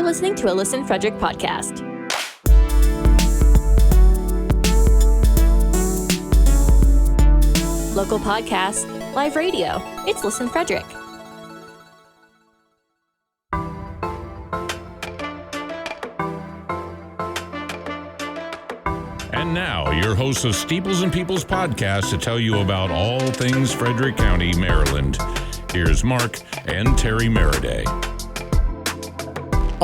You're listening to a Listen Frederick podcast. Local podcasts, live radio. It's Listen Frederick. And now, your host of Steeples and Peoples podcast to tell you about all things Frederick County, Maryland. Here's Mark and Terry Meriday.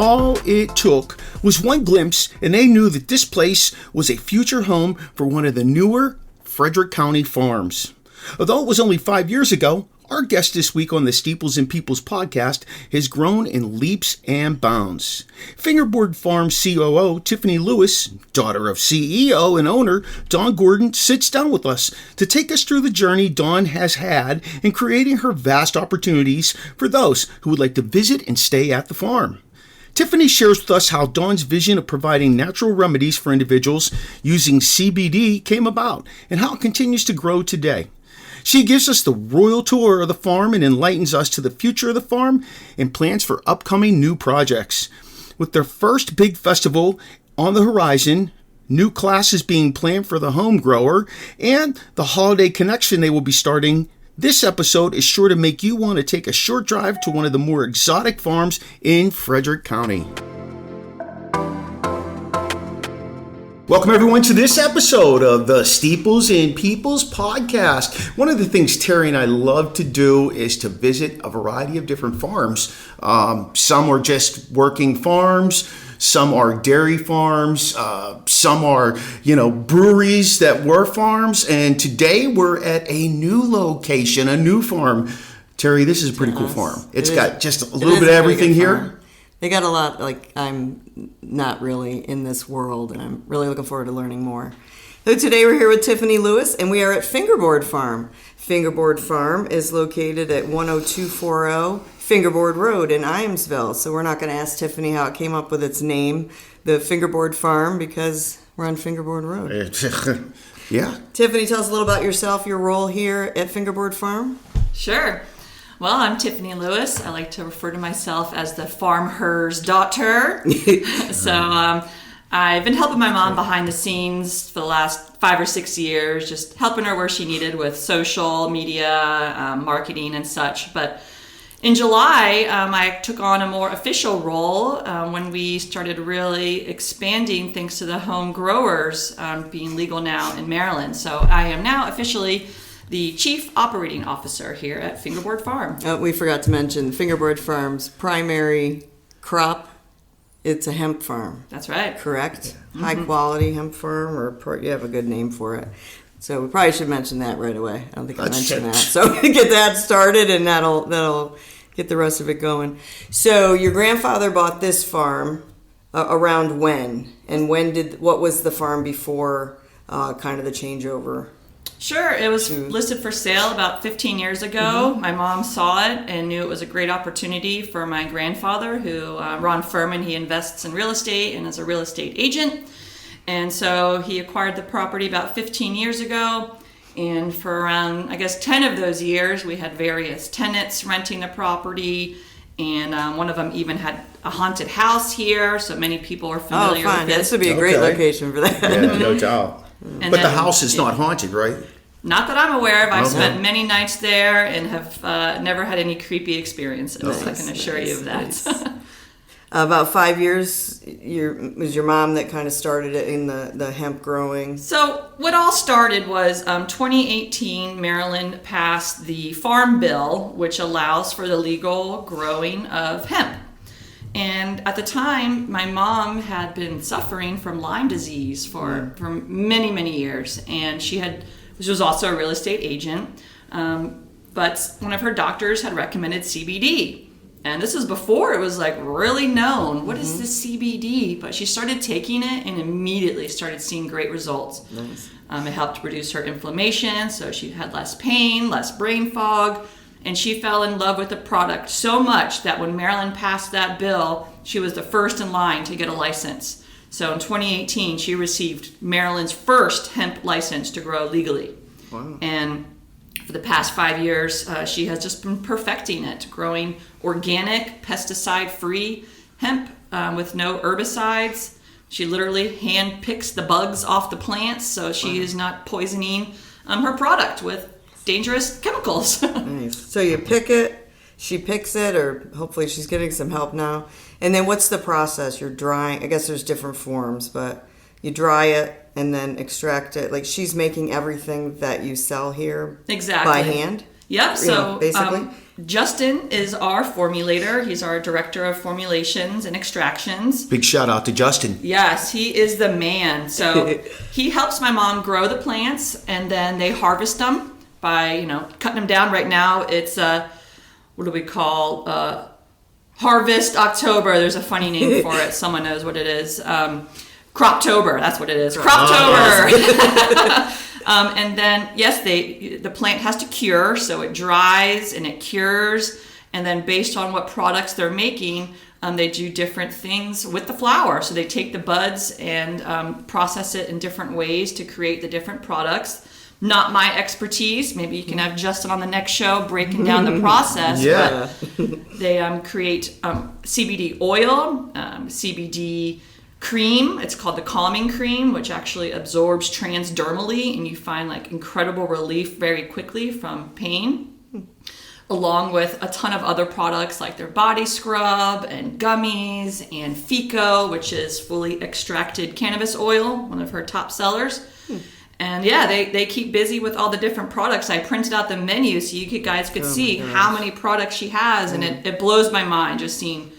All it took was one glimpse, and they knew that this place was a future home for one of the newer Frederick County farms. Although it was only 5 years ago, our guest this week on the Steeples and Peoples podcast has grown in leaps and bounds. Fingerboard Farms COO Tiffany Lewis, daughter of CEO and owner Dawn Gordon, sits down with us to take us through the journey Dawn has had in creating her vast opportunities for those who would like to visit and stay at the farm. Tiffany shares with us how Dawn's vision of providing natural remedies for individuals using CBD came about and how it continues to grow today. She gives us the royal tour of the farm and enlightens us to the future of the farm and plans for upcoming new projects. With their first big festival on the horizon, new classes being planned for the home grower, and the holiday connection they will be starting, this episode is sure to make you want to take a short drive to one of the more exotic farms in Frederick County. Welcome everyone to this episode of the Steeples and Peoples podcast. One of the things Terry and I love to do is to visit a variety of different farms. Some are just working farms. Some are dairy farms. Some are, breweries that were farms. And today we're at a new location, a new farm. Terry, this is a pretty cool farm. It's got just a little bit of everything here. They got a lot, I'm not really in this world, and I'm really looking forward to learning more. So today we're here with Tiffany Lewis, and we are at Fingerboard Farm. Fingerboard Farm is located at 10240 Fingerboard Road in Iamsville. So we're not going to ask Tiffany how it came up with its name, the Fingerboard Farm, because we're on Fingerboard Road. Yeah. Tiffany, tell us a little about yourself, your role here at Fingerboard Farm. Sure. Well, I'm Tiffany Lewis. I like to refer to myself as the farmer's daughter. So I've been helping my mom behind the scenes for the last 5 or 6 years, just helping her where she needed with social media, marketing and such. But in July, I took on a more official role when we started really expanding thanks to the home growers being legal now in Maryland. So I am now officially the Chief Operating Officer here at Fingerboard Farm. We forgot to mention Fingerboard Farm's primary crop. It's a hemp farm. That's right. Correct? Mm-hmm. High quality hemp farm, or you have a good name for it. So we probably should mention that right away. I don't think I mentioned that. So get that started, and that'll get the rest of it going. So your grandfather bought this farm around when? And what was the farm before kind of the changeover? Sure. It was listed for sale about 15 years ago. Mm-hmm. My mom saw it and knew it was a great opportunity for my grandfather, who, Ron Furman, he invests in real estate and is a real estate agent. And so he acquired the property about 15 years ago. And for around, 10 of those years, we had various tenants renting the property. And one of them even had a haunted house here. So many people are familiar with it. This would be a great location for that. Yeah, no doubt. But the house is not haunted, right? Not that I'm aware of. I've spent many nights there and have never had any creepy experiences. Nice, I can assure you of that. Nice. About 5 years, was your mom that kind of started it in the hemp growing? So what all started was 2018, Maryland passed the Farm Bill, which allows for the legal growing of hemp. And at the time, my mom had been suffering from Lyme disease for many, many years. And she was also a real estate agent. But one of her doctors had recommended CBD. And this was before it was really known. What is this CBD? But she started taking it and immediately started seeing great results. Nice. It helped reduce her inflammation, so she had less pain, less brain fog. And she fell in love with the product so much that when Maryland passed that bill, she was the first in line to get a license. So in 2018, she received Maryland's first hemp license to grow legally. Wow. And for the past 5 years, she has just been perfecting it, growing organic, pesticide-free, hemp with no herbicides. She literally hand picks the bugs off the plants, so she is not poisoning her product with dangerous chemicals. Nice. So you pick it, she picks it, or hopefully she's getting some help now. And then what's the process? You're drying. I guess there's different forms, but you dry it and then extract it. Like she's making everything that you sell here Exactly. by hand? Yep. So basically. Justin is our formulator. He's our director of formulations and extractions. Big shout out to Justin. Yes, he is the man. So he helps my mom grow the plants, and then they harvest them by cutting them down. Right now it's what do we call Harvest October. There's a funny name for it. Someone knows what it is. Croptober. That's what it is. Croptober. And then, yes, the plant has to cure, so it dries and it cures. And then based on what products they're making, they do different things with the flower. So they take the buds and process it in different ways to create the different products. Not my expertise. Maybe you can have Justin on the next show breaking down the process. Yeah. But they create CBD oil, CBD cream. It's called the calming cream, which actually absorbs transdermally, and you find like incredible relief very quickly from pain, along with a ton of other products like their body scrub and gummies and FICO, which is fully extracted cannabis oil, one of her top sellers. And yeah, they keep busy with all the different products. I printed out the menu so you guys could see how many products she has, and it blows my mind just seeing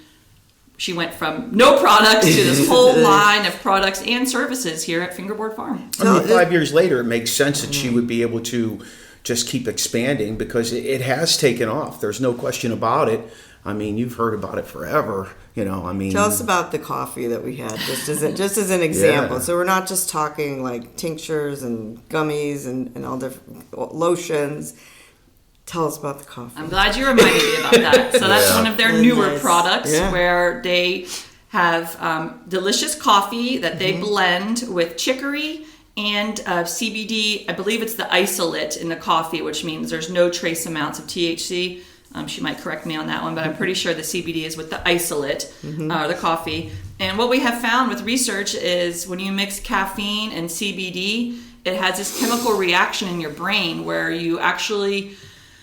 she went from no products to this whole line of products and services here at Fingerboard Farm. I mean, 5 years later, it makes sense that she would be able to just keep expanding because it has taken off. There's no question about it. I mean, you've heard about it forever. Tell us about the coffee that we had, just as an example. Yeah. So we're not just talking like tinctures and gummies and all different lotions. Tell us about the coffee. I'm glad you reminded me about that. So that's one of their newer products where they have delicious coffee that they blend with chicory and CBD. I believe it's the isolate in the coffee, which means there's no trace amounts of THC. She might correct me on that one, but I'm pretty sure the CBD is with the isolate, the coffee. And what we have found with research is when you mix caffeine and CBD, it has this chemical reaction in your brain where you actually...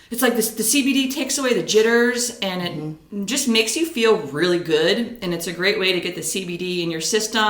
It's like this, the CBD takes away the jitters and it just makes you feel really good. And it's a great way to get the CBD in your system.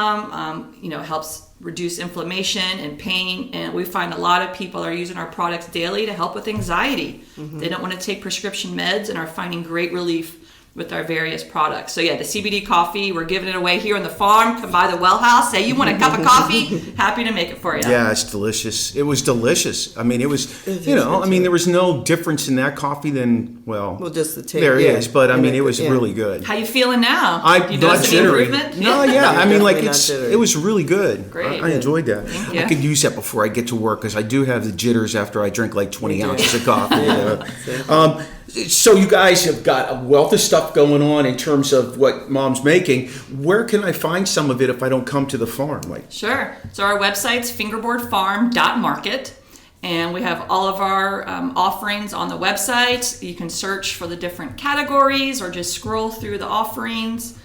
Helps reduce inflammation and pain. And we find a lot of people are using our products daily to help with anxiety. They don't want to take prescription meds and are finding great relief with our various products. So yeah, the CBD coffee, we're giving it away here on the farm. Come by the well house, say you want a cup of coffee, happy to make it for you. Yeah, it's delicious. It was delicious. I mean, there was no difference in that coffee than, well just the taste. There is, but I mean, it was really good. How you feeling now? You not notice any jittery. improvement? No, yeah. I mean, like Definitely not it was really good. Great. I enjoyed that. Thank you. I could use that before I get to work because I do have the jitters after I drink like 20 ounces of coffee. So you guys have got a wealth of stuff going on in terms of what Mom's making. Where can I find some of it if I don't come to the farm? Sure. So our website's fingerboardfarm.market, and we have all of our offerings on the website. You can search for the different categories or just scroll through the offerings.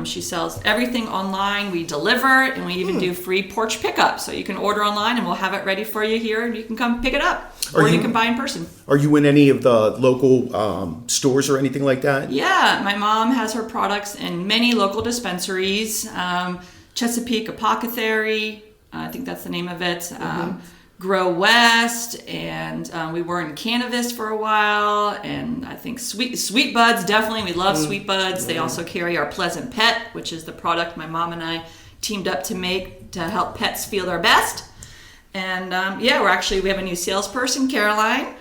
She sells everything online. We deliver, and we even do free porch pickup. So you can order online, and we'll have it ready for you here, and you can come pick it up, or you can buy in person. Are you in any of the local stores or anything like that? Yeah, my mom has her products in many local dispensaries. Chesapeake Apothecary, I think that's the name of it. Grow West, and we were in Cannabis for a while, and I think Sweet Buds, definitely. We love Sweet Buds. They also carry our Pleasant Pet, which is the product my mom and I teamed up to make to help pets feel their best. And we have a new salesperson, Carolyn,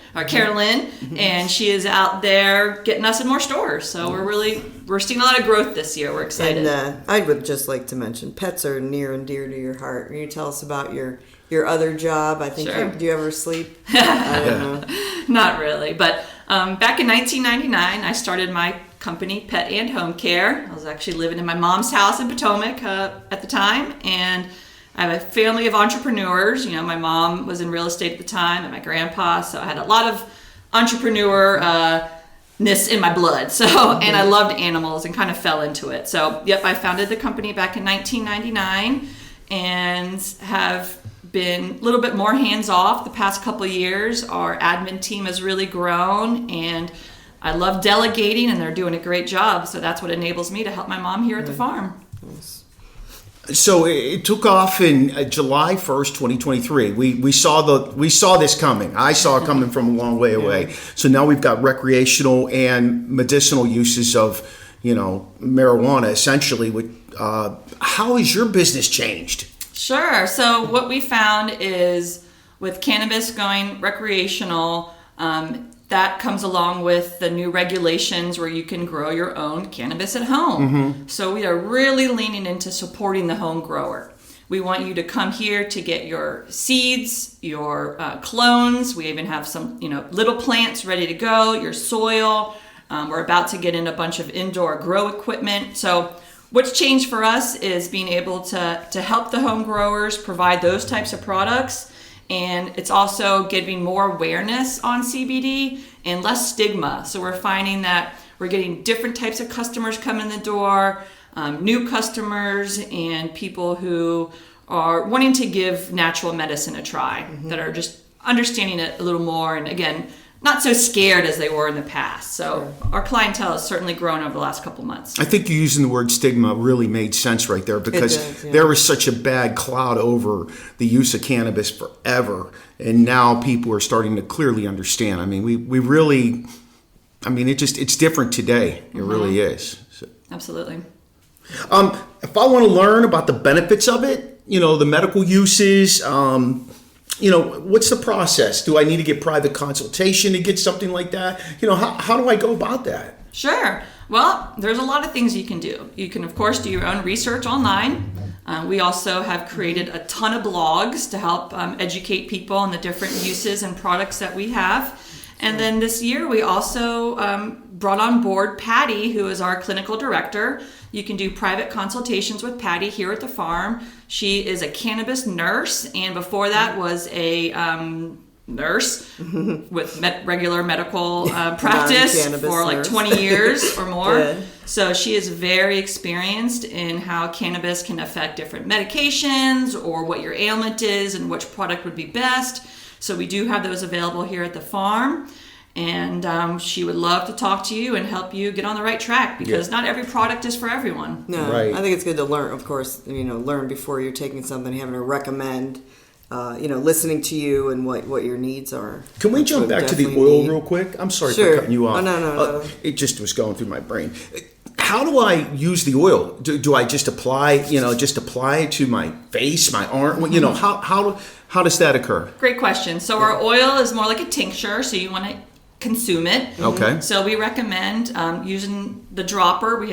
and she is out there getting us in more stores. So we're seeing a lot of growth this year. We're excited. And I would just like to mention, pets are near and dear to your heart. Can you tell us about your other job? I think. Sure. Do you ever sleep? I don't know. Not really, but back in 1999, I started my company, Pet and Home Care. I was actually living in my mom's house in Potomac at the time, and I have a family of entrepreneurs. My mom was in real estate at the time, and my grandpa, so I had a lot of entrepreneur in my blood. So, and I loved animals and kind of fell into it. So, yep, I founded the company back in 1999 and have been a little bit more hands-off the past couple of years. Our admin team has really grown, and I love delegating, and they're doing a great job. So that's what enables me to help my mom here at the farm. So it took off in July 1st, 2023. We saw this coming. I saw it coming from a long way away. So now we've got recreational and medicinal uses of, marijuana essentially. How has your business changed? Sure. So what we found is with cannabis going recreational, that comes along with the new regulations where you can grow your own cannabis at home. So we are really leaning into supporting the home grower. We want you to come here to get your seeds, your clones. We even have some, little plants ready to go, your soil. We're about to get in a bunch of indoor grow equipment. So what's changed for us is being able to help the home growers provide those types of products. And it's also giving more awareness on CBD and less stigma. So we're finding that we're getting different types of customers come in the door, new customers, and people who are wanting to give natural medicine a try, that are just understanding it a little more. And again, not so scared as they were in the past. So our clientele has certainly grown over the last couple of months. I think you using the word stigma really made sense right there, because there was such a bad cloud over the use of cannabis forever. And now people are starting to clearly understand. I mean, we really, it's different today. It really is. So. Absolutely. If I want to learn about the benefits of it, the medical uses, what's the process? Do I need to get private consultation to get something like that? How do I go about that? Sure. Well, there's a lot of things you can do. You can, of course, do your own research online. We also have created a ton of blogs to help educate people on the different uses and products that we have. And then this year, we also brought on board Patty, who is our clinical director. You can do private consultations with Patty here at the farm. She is a cannabis nurse, and before that was a nurse with regular medical practice for like 20 years or more. Good. So she is very experienced in how cannabis can affect different medications or what your ailment is and which product would be best. So we do have those available here at the farm. And she would love to talk to you and help you get on the right track, because not every product is for everyone. No, right. I think it's good to learn, of course, learn before you're taking something, having to recommend, listening to you and what your needs are. Can we jump back to the oil real quick? I'm sorry for cutting you off. Oh, no. It just was going through my brain. How do I use the oil? Do I just apply it to my face, my arm? How does that occur? Great question. So our oil is more like a tincture, so you want to consume it. Okay. So we recommend using the dropper.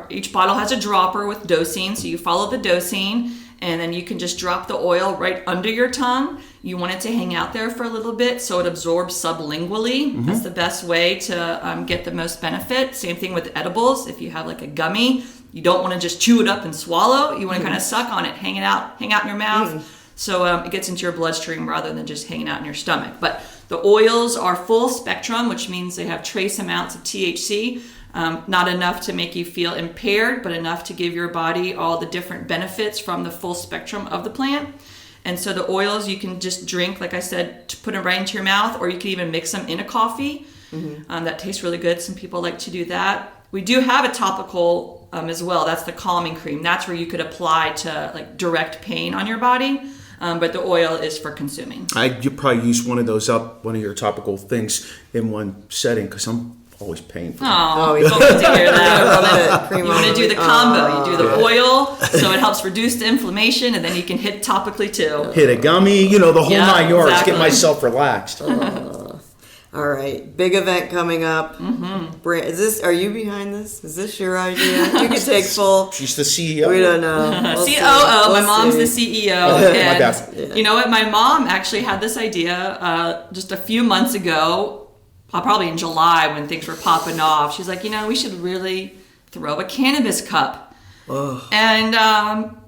Each bottle has a dropper with dosing, so you follow the dosing, and then you can just drop the oil right under your tongue. You want it to hang out there for a little bit so it absorbs sublingually. That's the best way to get the most benefit. Same thing with edibles. If you have like a gummy, you don't want to just chew it up and swallow. You want to kind of suck on it, hang out in your mouth. So it gets into your bloodstream rather than just hanging out in your stomach. But the oils are full spectrum, which means they have trace amounts of THC. Not enough to make you feel impaired, but enough to give your body all the different benefits from the full spectrum of the plant. And so the oils you can just drink, like I said, to put them right into your mouth, or you can even mix them in a coffee. That tastes really good. Some people like to do that. We do have a topical as well. That's the calming cream. That's where you could apply to like direct pain on your body. But the oil is for consuming. You probably use one of your topical things in one setting, because I'm always paying for that. Oh, we love to hear that. You want to do the combo. You do the oil, so it helps reduce the inflammation, and then you can hit topically too. Hit a gummy, the whole 9 yards. Exactly. Get myself relaxed. All right, big event coming up. Are you behind this? Is this your idea? You can take full. She's the CEO. We don't know. COO. My mom's the CEO. And you know what? My mom actually had this idea just a few months ago, probably in July when things were popping off. She's like, we should really throw a cannabis cup. And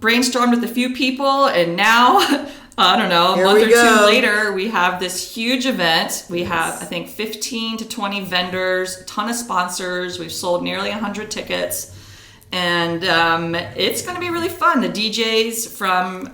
brainstormed with a few people, and now I don't know, a Here month we or go. two later, we have this huge event. We have, I think, 15 to 20 vendors, a ton of sponsors. We've sold nearly 100 tickets. And it's going to be really fun. The DJs from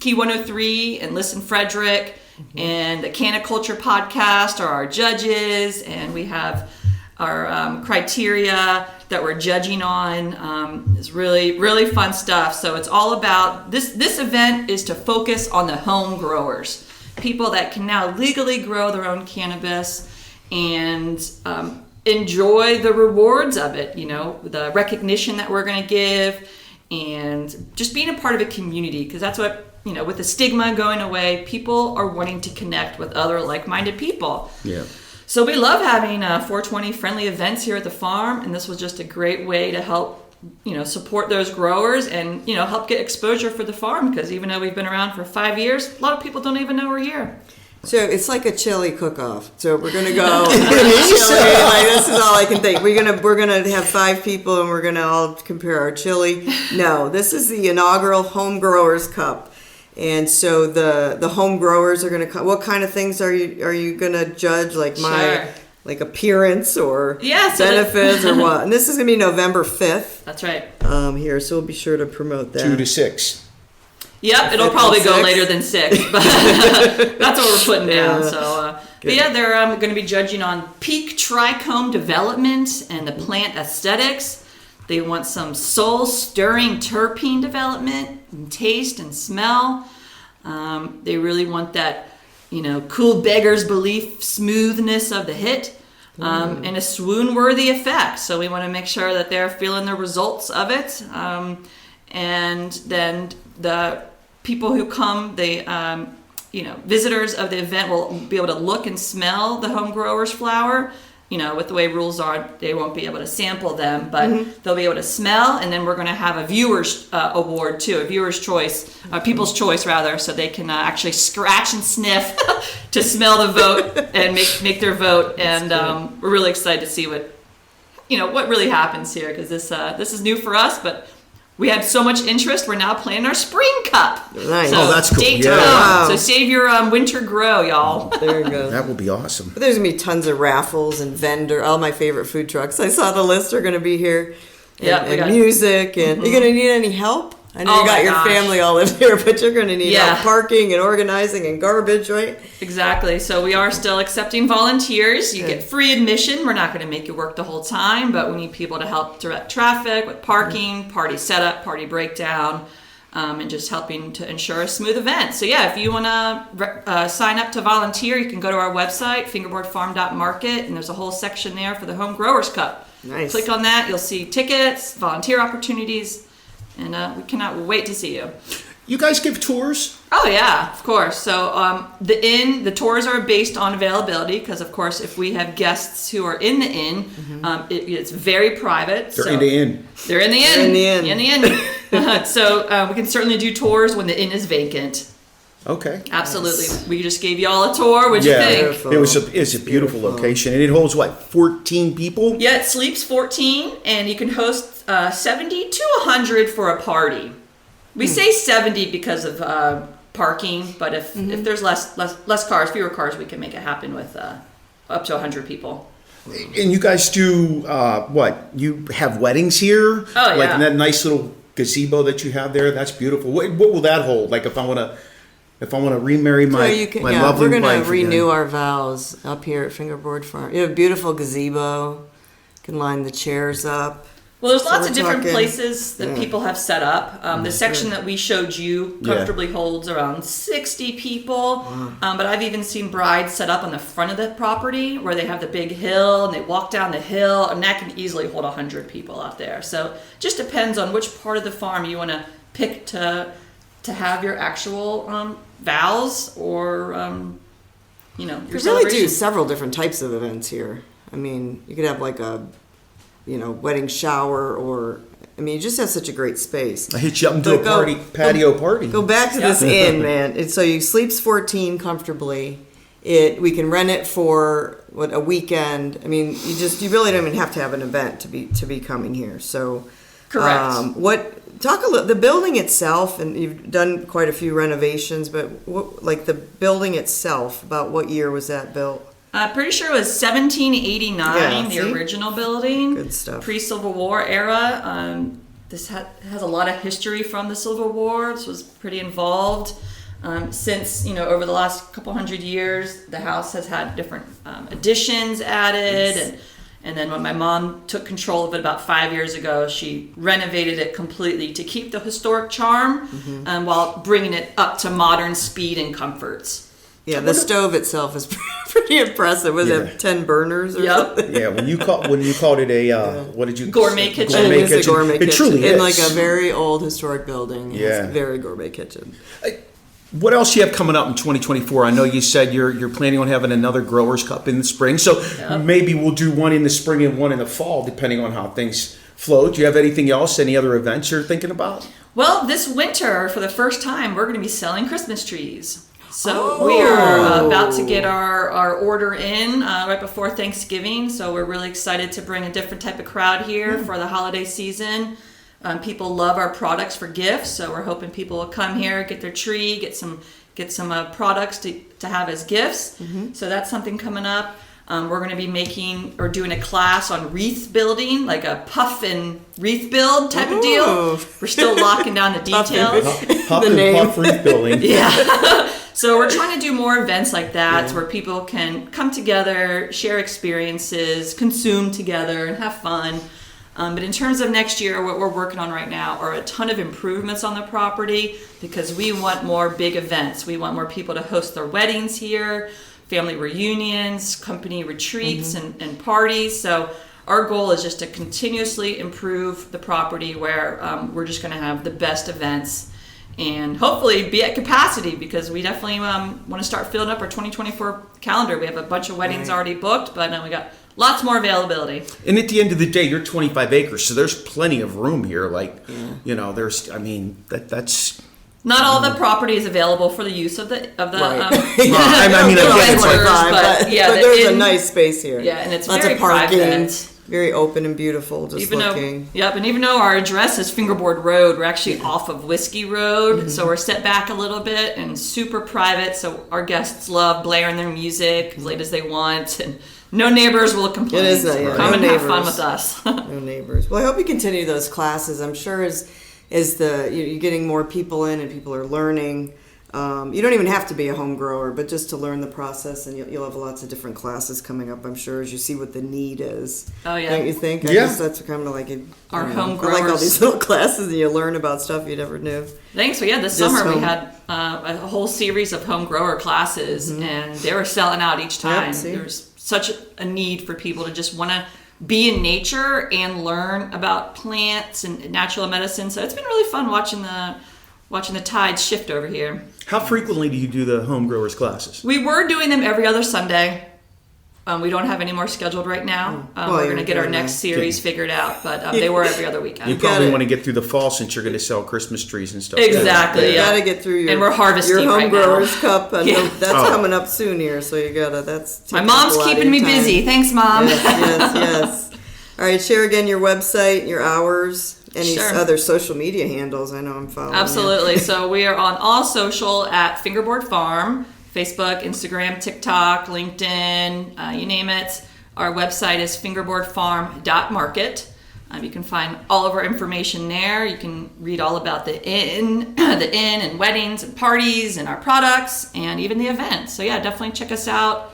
Key 103 and Listen Frederick and the Can of Culture podcast are our judges. And we have our criteria that we're judging on. It's really, really fun stuff. So it's all about, this event is to focus on the home growers, people that can now legally grow their own cannabis and enjoy the rewards of it, the recognition that we're going to give and just being a part of a community, because that's what, with the stigma going away, people are wanting to connect with other like-minded people. Yeah. So we love having 420 friendly events here at the farm, and this was just a great way to help, support those growers and, help get exposure for the farm, because even though we've been around for 5 years, a lot of people don't even know we're here. So it's like a chili cook-off. So we're gonna go chili. Like, this is all I can think. We're gonna have 5 people and we're gonna all compare our chili. No, this is the inaugural Home Growers Cup, and so the home growers are gonna come. What kind of things are you gonna judge? Like Sure. like appearance or Yeah, so benefits or what? And this is gonna be November 5th. That's right. Here, so we'll be sure to promote that. 2 to 6. Yep, it'll probably go later than 6, but that's what we're putting down. So, but yeah, they're going to be judging on peak trichome development and the plant aesthetics. They want some soul-stirring terpene development, and taste and smell. They really want that, cool beggar's belief smoothness of the hit, and a swoon-worthy effect. So we want to make sure that they're feeling the results of it. And then the people who come, the visitors of the event will be able to look and smell the home growers flower. With the way rules are, they won't be able to sample them, but they'll be able to smell. And then we're going to have a viewers award too, a viewer's choice, people's choice rather, so they can actually scratch and sniff to smell the vote and make their vote. And we're really excited to see what really happens here, because this is new for us, but we had so much interest, we're now planning our spring cup. Nice. So Oh, that's cool. date to Yeah. come. Wow. So save your winter grow, y'all. There you go. That will be awesome. But there's gonna be tons of raffles and all my favorite food trucks. I saw the list are gonna be here. And, Yeah, we and got- music. And you're gonna need any help? I know Oh you got my your gosh. family all live here, but you're gonna need Yeah. help parking and organizing and garbage, right? Exactly. So we are still accepting volunteers. You get free admission. We're not going to make you work the whole time, but we need people to help direct traffic with parking, party setup, party breakdown, and just helping to ensure a smooth event. So yeah, if you want to sign up to volunteer, you can go to our website, fingerboardfarm.market, and there's a whole section there for the Home Growers Cup. Nice. Click on that. You'll see tickets, volunteer opportunities, and we cannot wait to see you. You guys give tours? Oh yeah, of course. So the tours are based on availability, because of course if we have guests who are in the inn, it's very private. They're so in the inn. They're in the inn. in the inn. In the inn. So we can certainly do tours when the inn is vacant. Okay. Absolutely. We just gave you all a tour. What'd you think? Beautiful. It's a beautiful location, and it holds what, 14 people? Yeah, it sleeps 14, and you can host 70 to 100 for a party. We say 70 because of parking, but if there's less cars, fewer cars, we can make it happen with up to 100 people. And you guys do what? You have weddings here? Oh, yeah. Like in that nice little gazebo that you have there. That's beautiful. What will that hold? Like if I want to remarry my my lovely we're gonna wife renew again. our vows up here at Fingerboard Farm. You have a beautiful gazebo. You can line the chairs up. Well, there's So lots we're of different talking- places that yeah. people have set up. The section that we showed you comfortably holds around 60 people. But I've even seen brides set up on the front of the property where they have the big hill and they walk down the hill, and that can easily hold 100 people out there. So just depends on which part of the farm you want to pick to have your actual vows or your You really celebration. do several different types of events here. I mean, you could have like a, wedding shower, or you just have such a great space. I hit you up and do a But patio party. Go back to this inn, man. So you sleeps 14 comfortably. We can rent it for a weekend. I mean, you really don't even have to have an event to be coming here. So Correct. The building itself, and you've done quite a few renovations, but the building itself, about what year was that built? Pretty sure it was 1789, the original building. Good stuff. Pre-Civil War era. This has a lot of history from the Civil War. This was pretty involved. Since, over the last couple hundred years, the house has had different additions added. And then when my mom took control of it about 5 years ago, she renovated it completely to keep the historic charm while bringing it up to modern speed and comforts. Yeah, the stove itself is pretty impressive. Was it 10 burners or something? Yeah, when you called it a what did you gourmet kitchen? Gourmet kitchen. A gourmet kitchen. It truly is. In like a very old historic building. Yeah, it's a very gourmet kitchen. What else do you have coming up in 2024? I know you said you're planning on having another Growers Cup in the spring, so maybe we'll do one in the spring and one in the fall, depending on how things flow. Do you have anything else? Any other events you're thinking about? Well, this winter, for the first time, we're going to be selling Christmas trees. So we are about to get our order in right before Thanksgiving. So we're really excited to bring a different type of crowd here for the holiday season. People love our products for gifts, so we're hoping people will come here, get their tree, get some products to have as gifts. So that's something coming up. We're going to be doing a class on wreath building, like a puff and wreath build type of deal. We're still locking down the details. Puff and puff wreath building. Yeah. So we're trying to do more events like that where people can come together, share experiences, consume together, and have fun. But in terms of next year, what we're working on right now are a ton of improvements on the property because we want more big events. We want more people to host their weddings here, family reunions, company retreats, and parties. So our goal is just to continuously improve the property where we're just going to have the best events and hopefully be at capacity because we definitely want to start filling up our 2024 calendar. We have a bunch of weddings already booked, but we got lots more availability. And at the end of the day, you're 25 acres, so there's plenty of room here. That's not all the property is available for the use of the but there's a nice space here. Yeah, and it's lots very of parking, private. very open and beautiful. And even though our address is Fingerboard Road, we're actually off of Whiskey Road, so we're set back a little bit and super private. So our guests love blaring their music as late as they want, and no neighbors will complain. It is come and have fun with us. No neighbors. Well, I hope you continue those classes. I'm sure as you're getting more people in and people are learning. You don't even have to be a home grower, but just to learn the process, and you'll have lots of different classes coming up, I'm sure, as you see what the need is. Oh, yeah. Don't you think? Yeah. I guess that's kind of like it. Our home growers. I like all these little classes, and you learn about stuff you never knew. Thanks. So, this summer we had a whole series of home grower classes, and they were selling out each time. There's such a need for people to just want to be in nature and learn about plants and natural medicine. So it's been really fun watching the tides shift over here. How frequently do you do the home growers classes? We were doing them every other Sunday. We don't have any more scheduled right now. We're going to get our next series figured out, but they were every other weekend. You probably want to get through the fall since you're going to sell Christmas trees and stuff. Exactly. You got to get through and we're harvesting your home right growers now. Cup. That's coming up soon here, so you got to. That's my mom's keeping me busy. Thanks, Mom. Yes. All right, share again your website, your hours. Any other social media handles? I know I'm following. Absolutely. So we are on all social at Fingerboard Farm, Facebook, Instagram, TikTok, LinkedIn, you name it. Our website is fingerboardfarm.market. You can find all of our information there. You can read all about the inn and weddings and parties and our products and even the events. So definitely check us out.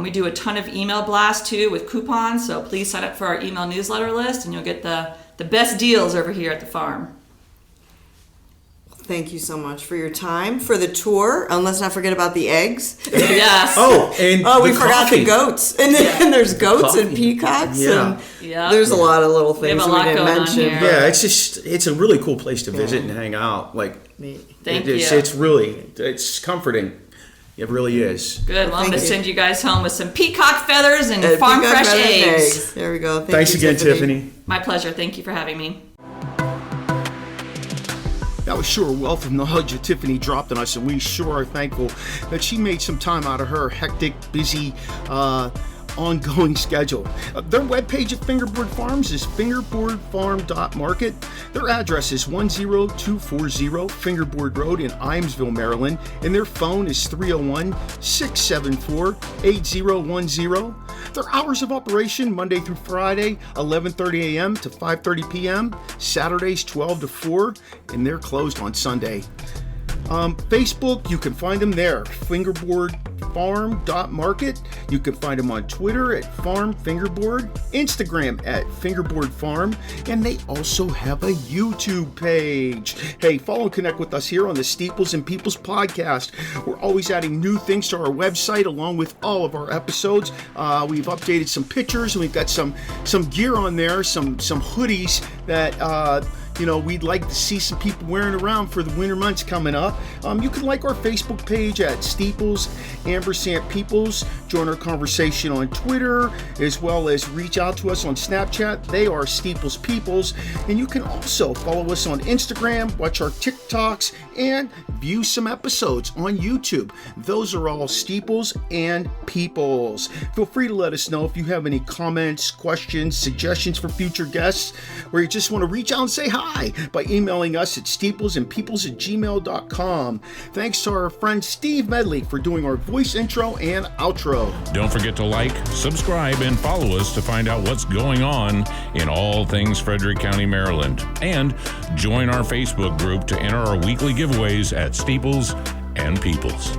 We do a ton of email blasts too with coupons. So please sign up for our email newsletter list and you'll get the best deals over here at the farm. Thank you so much for your time, for the tour. And let's not forget about the eggs. Yes. We forgot the goats. And then there's goats and peacocks. Yeah. And there's a lot of little things we didn't mention. Yeah, it's a really cool place to visit and hang out. Thank you. It's comforting. It really is. Good. Well, I'm going to send you guys home with some peacock feathers and farm fresh eggs. There we go. Thanks again, Tiffany. My pleasure. Thank you for having me. That was sure a wealth of knowledge that Tiffany dropped on us, and we sure are thankful that she made some time out of her hectic, busy ongoing schedule. Their webpage at Fingerboard Farms is fingerboardfarm.market. Their address is 10240 Fingerboard Road in Imesville, Maryland, and their phone is 301-674-8010. Their hours of operation, Monday through Friday, 11:30 a.m. to 5:30 p.m., Saturdays 12 to 4, and they're closed on Sunday. Facebook, you can find them there, fingerboardfarm.market. You can find them on Twitter at Farm Fingerboard, Instagram at Fingerboard Farm, and they also have a YouTube page. Hey, follow and connect with us here on the Steeples and Peoples podcast. We're always adding new things to our website along with all of our episodes. We've updated some pictures, and we've got some gear on there, some hoodies that we'd like to see some people wearing around for the winter months coming up. You can like our Facebook page at Steeples and Peoples. Join our conversation on Twitter, as well as reach out to us on Snapchat. They are Steeples Peoples. And you can also follow us on Instagram, watch our TikToks, and view some episodes on YouTube. Those are all Steeples and Peoples. Feel free to let us know if you have any comments, questions, suggestions for future guests, or you just want to reach out and say hi by emailing us at steeplesandpeoples@gmail.com. Thanks to our friend Steve Medley for doing our voice intro and outro. Don't forget to like, subscribe, and follow us to find out what's going on in all things Frederick County, Maryland. And join our Facebook group to enter our weekly giveaways at Steeples and Peoples.